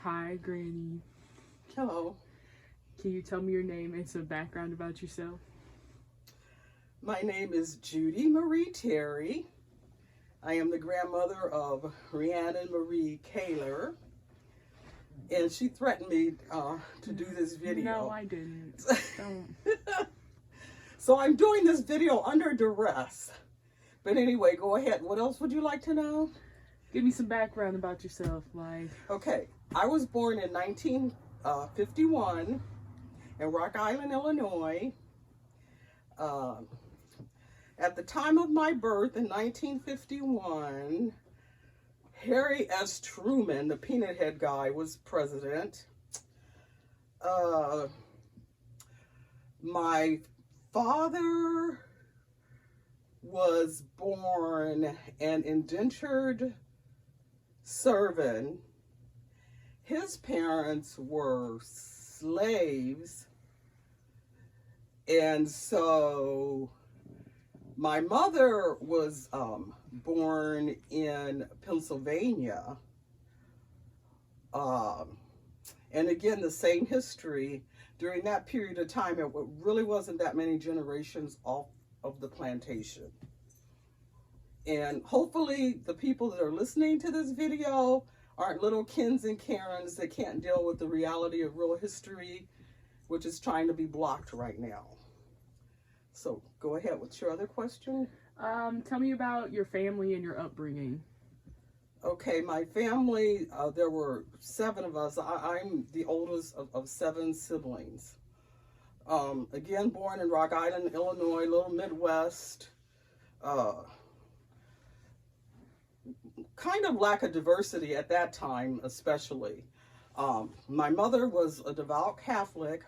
Hi, Granny. Hello, Can you tell me your name and some background about yourself? my name is Judy Marie Terry. I am the grandmother of Rhiannon Marie Kaler, and she threatened me to do this video. No, I didn't. Don't. So I'm doing this video under duress. But anyway, go ahead. What else would you like to know? Give me some background about yourself. Like, Okay, I was born in 1951 in Rock Island, Illinois. Um, At the time of my birth in 1951, Harry S. Truman, the peanut head guy, was president. My father was born an indentured servant. His parents were slaves. And so my mother was born in Pennsylvania. And again, the same history. During that period of time, it really wasn't that many generations off of the plantation. And hopefully the people that are listening to this video aren't little Kens and Karens that can't deal with the reality of real history, which is trying to be blocked right now. So go ahead. What's your other question? tell me about your family and your upbringing. Okay, my family, there were 7 of us. I'm the oldest of 7 siblings. Again, born in Rock Island, Illinois, little Midwest. Kind of lack of diversity at that time, especially. My mother was a devout Catholic.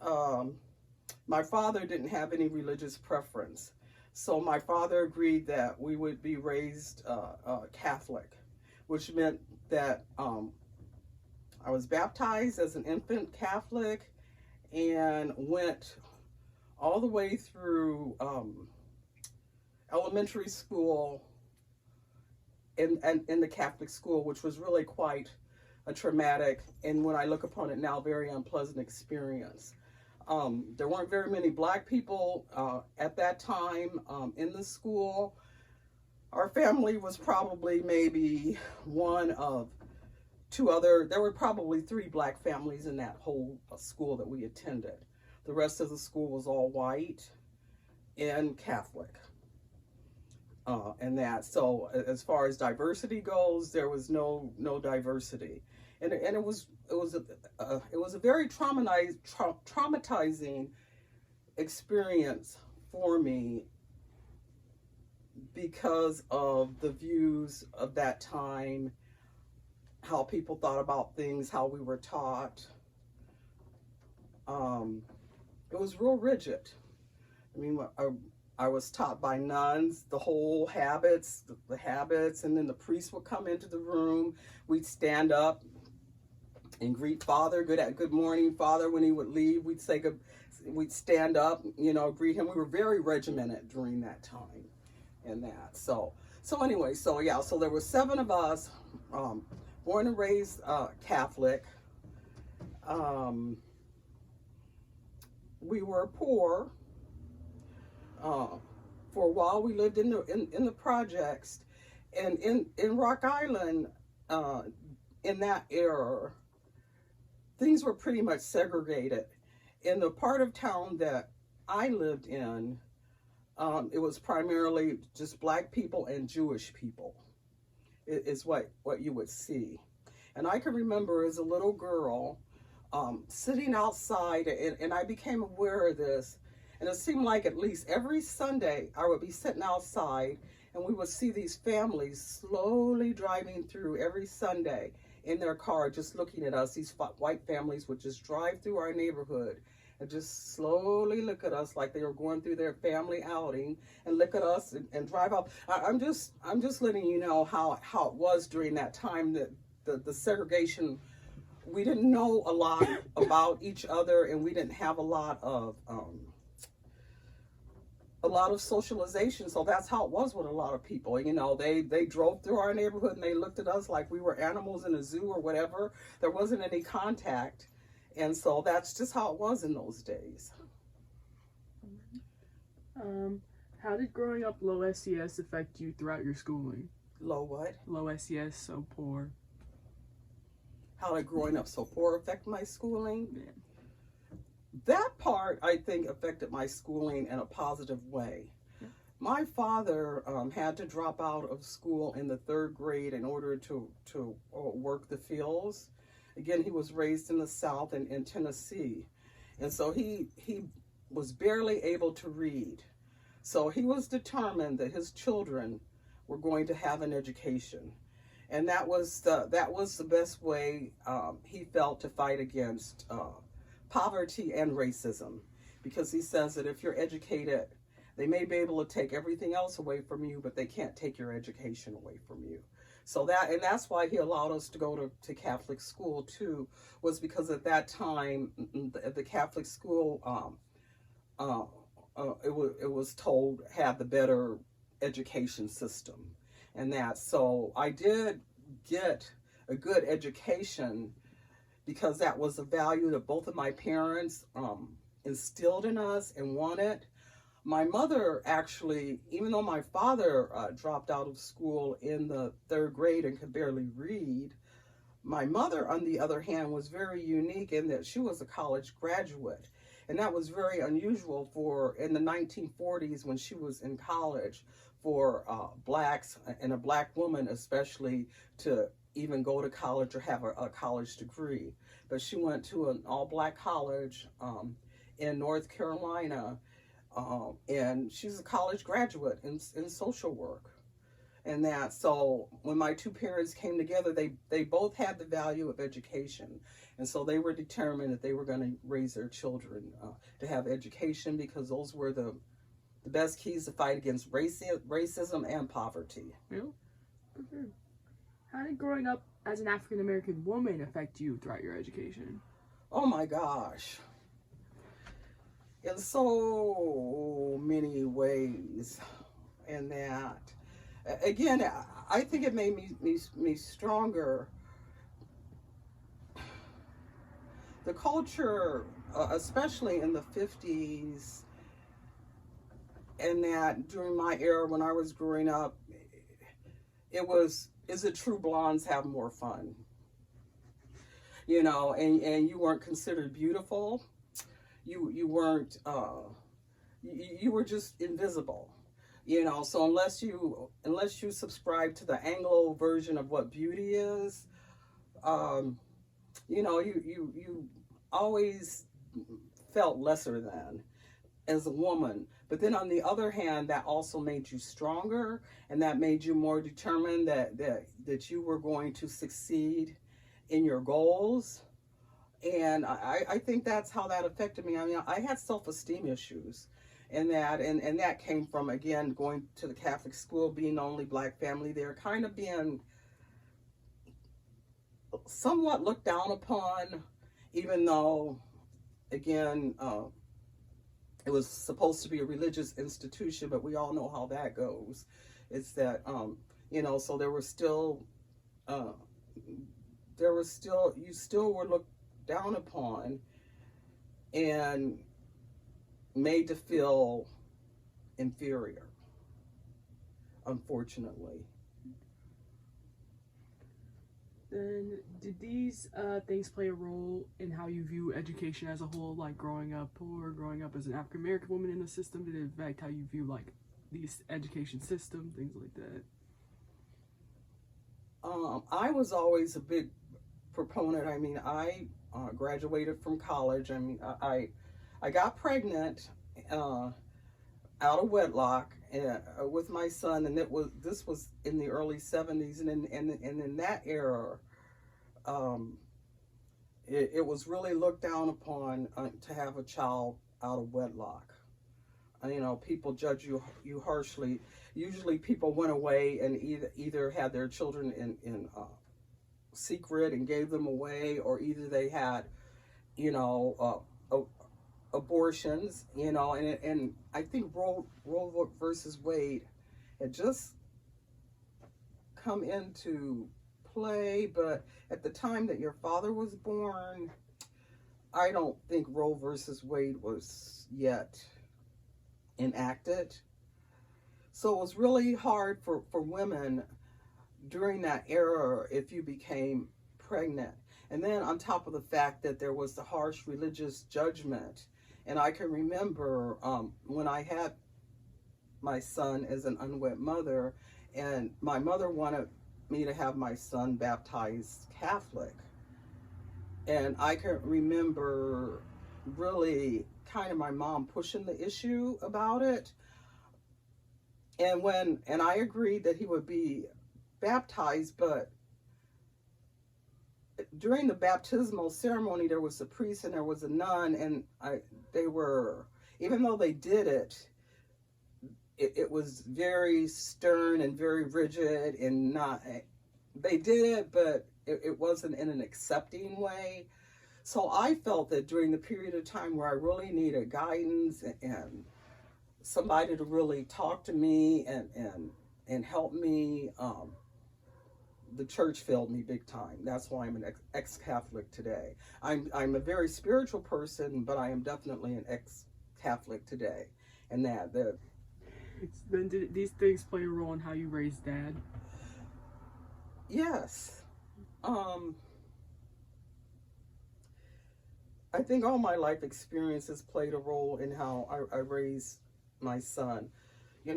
My father didn't have any religious preference. So my father agreed that we would be raised Catholic, which meant that I was baptized as an infant Catholic and went all the way through elementary school in the Catholic school, which was really quite a traumatic, and when I look upon it now, very unpleasant experience. There weren't very many black people at that time in the school. Our family was probably maybe one of 2 other, there were probably 3 black families in that whole school that we attended. The rest of the school was all white and Catholic. And that, so as far as diversity goes, there was no diversity. And it was a very traumatizing experience for me because of the views of that time, how people thought about things, how we were taught. It was real rigid. I mean, I was taught by nuns, the whole habits, the habits, and then the priest would come into the room. We'd stand up and greet Father, good morning, Father. When he would leave, we'd say good, we'd stand up, greet him. We were very regimented during that time and that. So anyway, so there were 7 of us, born and raised Catholic. We were poor. For a while, we lived in the projects, and in Rock Island, in that era, things were pretty much segregated. In the part of town that I lived in, it was primarily just black people and Jewish people, is what you would see. And I can remember as a little girl, sitting outside, and I became aware of this. And it seemed like at least every Sunday I would be sitting outside and we would see these families slowly driving through every Sunday in their car, just looking at us. These white families would just drive through our neighborhood and just slowly look at us like they were going through their family outing and look at us and drive off. I'm just letting you know how it was during that time, that the segregation. We didn't know a lot about each other, and we didn't have a lot of a lot of socialization. So that's how it was with a lot of people. You know, they drove through our neighborhood and they looked at us like we were animals in a zoo or whatever. There wasn't any contact. And so that's just how it was in those days. How did growing up low SES affect you throughout your schooling? Low what? Low SES, so poor. How did growing up so poor affect my schooling? Yeah. That part, I think, affected my schooling in a positive way. Yeah. My father had to drop out of school in the 3rd grade in order to work the fields. Again, he was raised in the South in Tennessee. And so he was barely able to read. So he was determined that his children were going to have an education. And that was the best way he felt to fight against poverty and racism, because he says that if you're educated, they may be able to take everything else away from you, but they can't take your education away from you. So that's why he allowed us to go to Catholic school too, was because at that time the Catholic school it was told had the better education system, and that so I did get a good education, because that was a value that both of my parents instilled in us and wanted. My mother actually, even though my father dropped out of school in the 3rd grade and could barely read, my mother, on the other hand, was very unique in that she was a college graduate. And that was very unusual for, in the 1940s when she was in college, for blacks and a black woman especially to even go to college or have a college degree. But she went to an all-black college in North Carolina, and she's a college graduate in social work. And that, so when my two parents came together, they both had the value of education. And so they were determined that they were going to raise their children to have education, because those were the best keys to fight against racism and poverty. Yeah, for sure. How did growing up as an African American woman affect you throughout your education? Oh my gosh. In so many ways. And that, again, I think it made me stronger. The culture, especially in the 50s, and that during my era when I was growing up, it was, is it true blondes have more fun? You know, and you weren't considered beautiful. You weren't, you were just invisible. You know, so unless you subscribe to the Anglo version of what beauty is, you know, you always felt lesser than as a woman. But then on the other hand, that also made you stronger, and that made you more determined that you were going to succeed in your goals. And I think that's how that affected me. I mean, I had self-esteem issues, and that came from, again, going to the Catholic school, being the only black family there, kind of being somewhat looked down upon, even though, again, it was supposed to be a religious institution, but we all know how that goes. It's that, you know, so you still were looked down upon and made to feel inferior, unfortunately. Then, did these things play a role in how you view education as a whole, like growing up poor, growing up as an African American woman in the system? Did it affect how you view, like, the education system, things like that? I was always a big proponent. I mean, I graduated from college. I mean, I got pregnant out of wedlock with my son, and this was in the early 70s, and in that era, it was really looked down upon to have a child out of wedlock. You know, people judge you harshly. Usually, people went away and either had their children in secret and gave them away, or either they had, you know, abortions, and I think Roe versus Wade had just come into play, but at the time that your father was born, I don't think Roe versus Wade was yet enacted. So it was really hard for women during that era if you became pregnant. And then on top of the fact that there was the harsh religious judgment. And I can remember when I had my son as an unwed mother, and my mother wanted me to have my son baptized Catholic. And I can remember really kind of my mom pushing the issue about it. And I agreed that he would be baptized, but during the baptismal ceremony, there was a priest and there was a nun, and they were, even though they did it was very stern and very rigid, and not, they did it, but it wasn't in an accepting way. So I felt that during the period of time where I really needed guidance and somebody to really talk to me and help me, the church failed me big time. That's why I'm an ex-Catholic today. I'm a very spiritual person, but I am definitely an ex-Catholic today. And then did these things play a role in how you raised Dad? Yes. I think all my life experiences played a role in how I raised my son.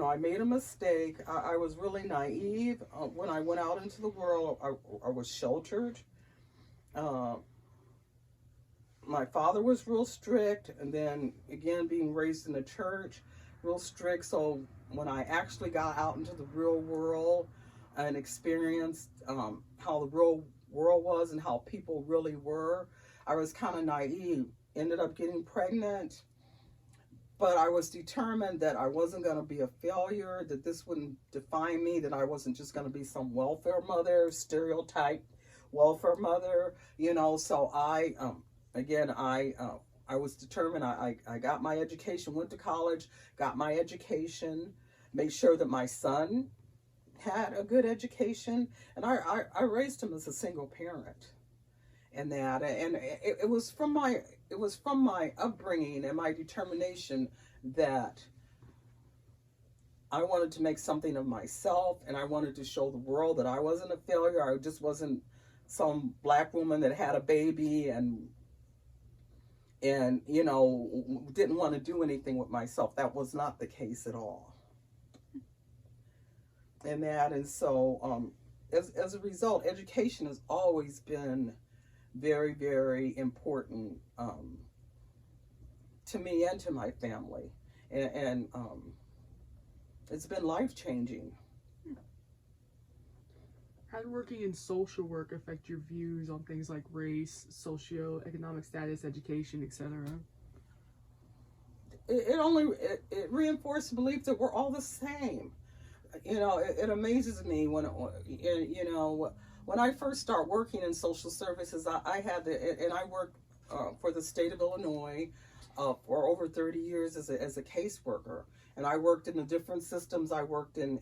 I made a mistake. I was really naive. When I went out into the world, I was sheltered. My father was real strict, and then again, being raised in the church, real strict. So when I actually got out into the real world and experienced how the real world was and how people really were, I was kind of naive. Ended up getting pregnant. But I was determined that I wasn't going to be a failure, that this wouldn't define me, that I wasn't just going to be some welfare mother, stereotype welfare mother, So I was determined. I got my education, went to college, got my education, made sure that my son had a good education, and I raised him as a single parent. And it was from my upbringing and my determination that I wanted to make something of myself, and I wanted to show the world that I wasn't a failure. I just wasn't some black woman that had a baby and didn't want to do anything with myself. That was not the case at all. And so as a result, education has always been very, very important to me and to my family, and it's been life-changing. How did working in social work affect your views on things like race, socioeconomic status, education, etc.? It reinforced the belief that we're all the same. It amazes me when I first start working in social services. I worked for the state of Illinois for over 30 years as a caseworker, and I worked in the different systems. I worked in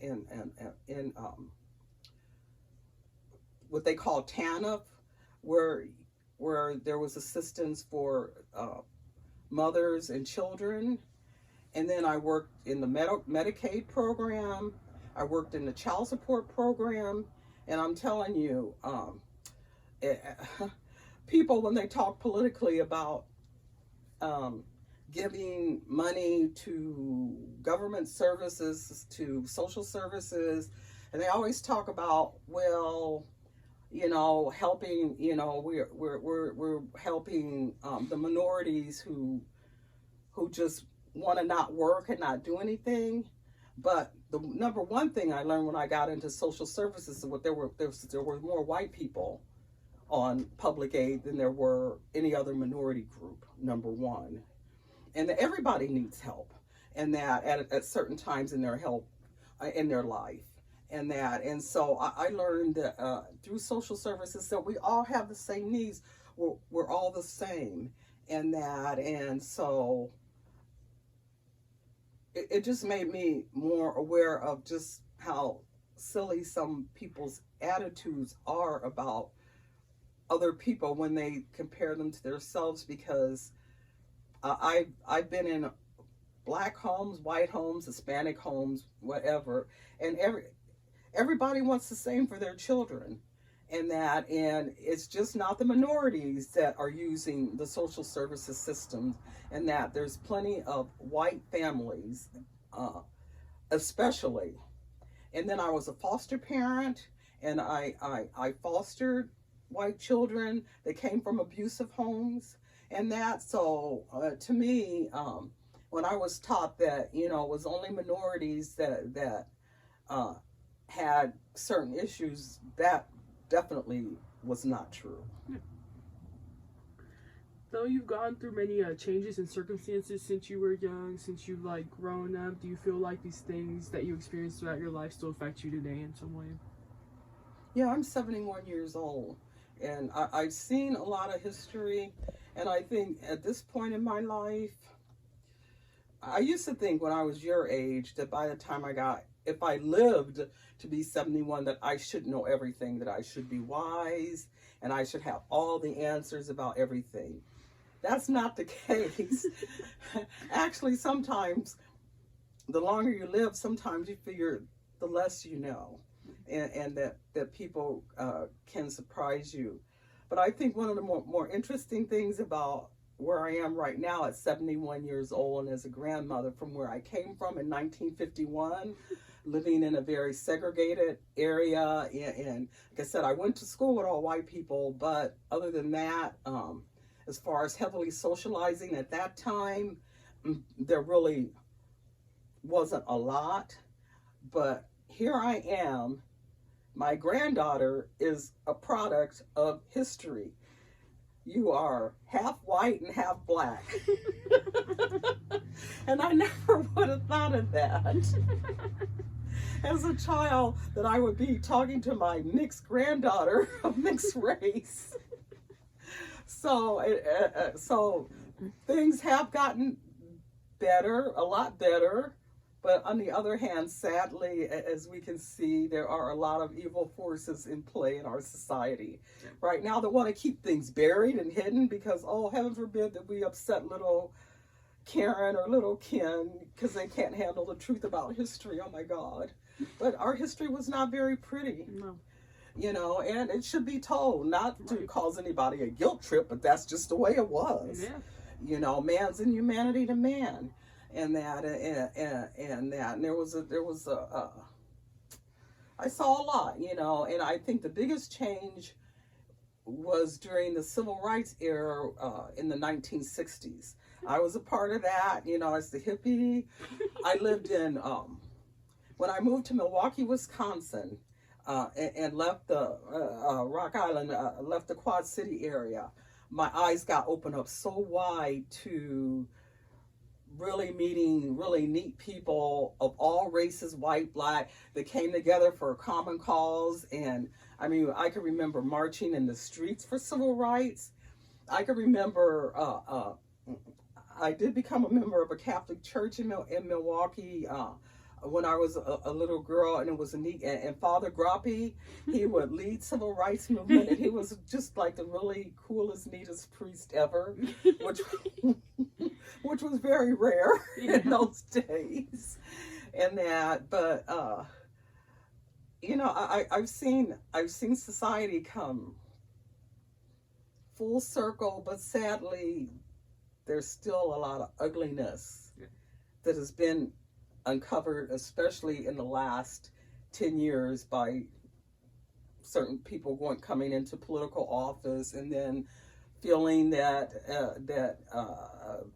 what they call TANF, where there was assistance for mothers and children, and then I worked in the Medicaid program. I worked in the child support program. And I'm telling you, people, when they talk politically about giving money to government services, to social services, and they always talk about, helping, we're helping the minorities who just want to not work and not do anything. But the number one thing I learned when I got into social services is there were more white people on public aid than there were any other minority group, number one. And that everybody needs help, and that at certain times in their life. And so I learned that through social services that we all have the same needs. We're all the same. and so it just made me more aware of just how silly some people's attitudes are about other people when they compare them to themselves, because I've been in black homes, white homes, Hispanic homes, whatever, and everybody wants the same for their children, and it's just not the minorities that are using the social services systems, and that there's plenty of white families, especially. And then I was a foster parent, and I fostered white children that came from abusive homes, and that, so to me, when I was taught that, it was only minorities that had certain issues, that definitely was not true. Though you've gone through many changes and circumstances since you were young, since you've grown up, do you feel like these things that you experienced throughout your life still affect you today in some way? Yeah, I'm 71 years old, and I've seen a lot of history, and I think at this point in my life, I used to think when I was your age that by the time if I lived to be 71, that I should know everything, that I should be wise, and I should have all the answers about everything. That's not the case. Actually, sometimes the longer you live, sometimes you figure the less you know, and that people can surprise you. But I think one of the more interesting things about where I am right now at 71 years old, and as a grandmother from where I came from in 1951, living in a very segregated area, and like I said, I went to school with all white people, but other than that, as far as heavily socializing at that time, there really wasn't a lot. But here I am. My granddaughter is a product of history. You are half white and half black. And I never would have thought of that as a child, that I would be talking to my mixed granddaughter of mixed race. So things have gotten better, a lot better. But on the other hand, sadly, as we can see, there are a lot of evil forces in play in our society right now that want to keep things buried and hidden, because, oh, heaven forbid that we upset little Karen or little Ken because they can't handle the truth about history. Oh my God. But our history was not very pretty. No. And it should be told, not to cause anybody a guilt trip, but that's just the way it was. Yeah. Man's inhumanity to man. And that, and there was I saw a lot, and I think the biggest change was during the civil rights era in the 1960s. I was a part of that, as the hippie. I lived in, when I moved to Milwaukee, Wisconsin, and left the Rock Island, left the Quad City area, my eyes got opened up so wide to really meeting really neat people of all races, white, black, that came together for a common cause. And I mean, I can remember marching in the streets for civil rights. I can remember, I did become a member of a Catholic church in Milwaukee when I was a little girl, and it was a neat, and Father Groppe, he would lead civil rights movement, and he was just like the really coolest, neatest priest ever, which was very rare in those days. And that, but I've seen society come full circle, but sadly there's still a lot of ugliness that has been uncovered, especially in the last 10 years by certain people coming into political office, and then feeling that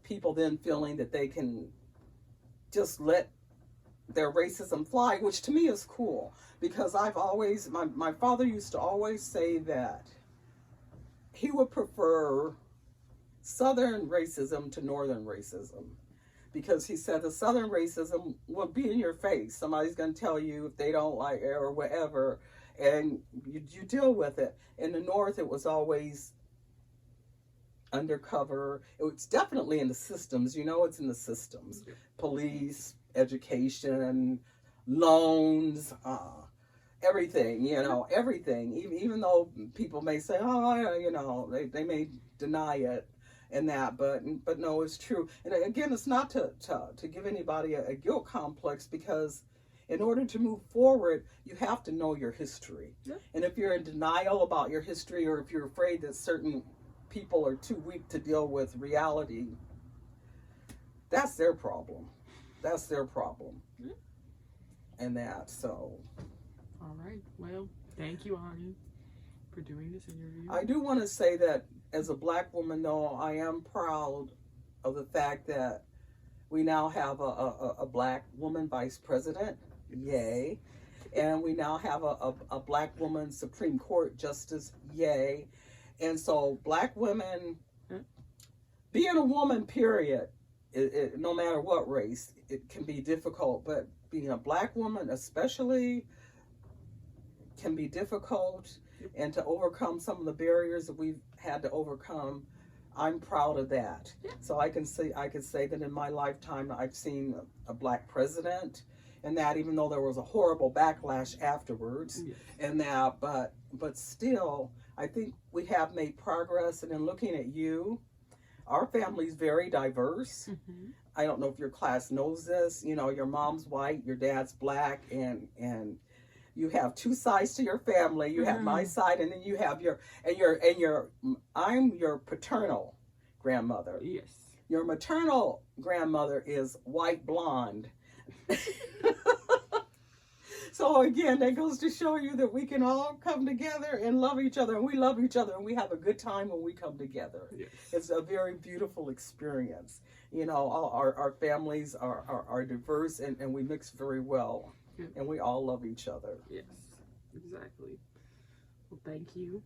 people then feeling that they can just let their racism fly, which to me is cool, because I've always, my father used to always say that he would prefer Southern racism to Northern racism, because he said the Southern racism will be in your face. Somebody's going to tell you if they don't like it or whatever, and you deal with it. In the North, it was always undercover. It's definitely in the systems. You know, it's in the systems. Police, education, loans, everything, you know, everything. Even though people may say, oh, you know, they may deny it and that, but no, it's true. And again, it's not to give anybody a guilt complex, because in order to move forward, you have to know your history. Yeah. And if you're in denial about your history, or if you're afraid that certain people are too weak to deal with reality, that's their problem. That's their problem. Yeah. And that, so. All right. Well, thank you, Ani, for doing this interview. I do want to say that as a Black woman, though, I am proud of the fact that we now have a Black woman vice president. Yay. And we now have a Black woman Supreme Court justice. Yay. And so Black women, being a woman, period, no matter what race, it can be difficult. But being a Black woman especially can be difficult. And to overcome some of the barriers that we've had to overcome, I'm proud of that. So I can say that in my lifetime I've seen a Black president, and that even though there was a horrible backlash afterwards, and that, but still, I think we have made progress. And in looking at you, our family's very diverse. Mm-hmm. I don't know if your class knows this. You know, your mom's white, your dad's Black, and you have two sides to your family. You have my side, and then you have I'm your paternal grandmother. Yes. Your maternal grandmother is white blonde. So again, that goes to show you that we can all come together and love each other, and we love each other, and we have a good time when we come together. Yes. It's a very beautiful experience. You know, all our families are diverse, and we mix very well. And we all love each other. Yes, exactly. Well, thank you.